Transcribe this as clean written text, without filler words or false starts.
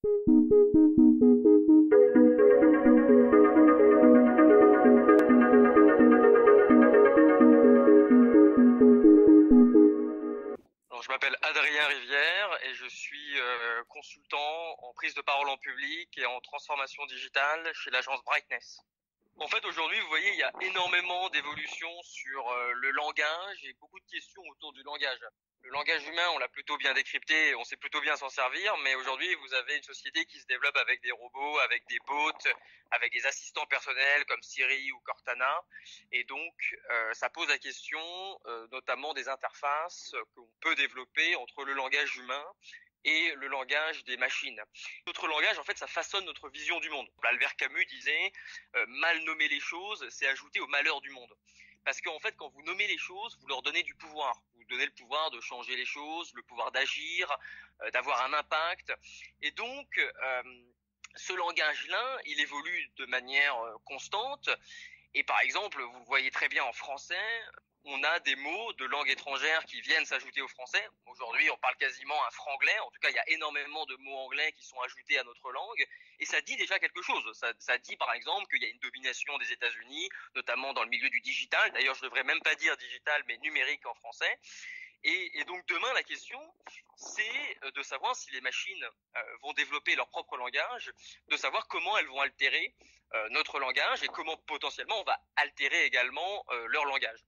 Alors, je m'appelle Adrien Rivière et je suis consultant en prise de parole en public et en transformation digitale chez l'agence Brightness. En fait, aujourd'hui, vous voyez, il y a énormément d'évolutions sur le langage et beaucoup de questions autour du langage. Le langage humain, on l'a plutôt bien décrypté, on sait plutôt bien s'en servir, mais aujourd'hui, vous avez une société qui se développe avec des robots, avec des bots, avec des assistants personnels comme Siri ou Cortana, et donc ça pose la question, notamment des interfaces qu'on peut développer entre le langage humain et le langage des machines. Notre langage, en fait, ça façonne notre vision du monde. Albert Camus disait mal nommer les choses, c'est ajouter au malheur du monde. Parce qu'en fait, quand vous nommez les choses, vous leur donnez du pouvoir. Vous donnez le pouvoir de changer les choses, le pouvoir d'agir, d'avoir un impact. Et donc, ce langage-là, il évolue de manière constante. Et par exemple, vous le voyez très bien en français, on a des mots de langue étrangère qui viennent s'ajouter au français. Aujourd'hui, on parle quasiment un franglais. En tout cas, il y a énormément de mots anglais qui sont ajoutés à notre langue. Et ça dit déjà quelque chose. Ça dit, par exemple, qu'il y a une domination des États-Unis, notamment dans le milieu du digital. D'ailleurs, je devrais même pas dire digital, mais numérique en français. Et donc demain, la question, c'est de savoir si les machines vont développer leur propre langage, de savoir comment elles vont altérer notre langage et comment potentiellement on va altérer également leur langage.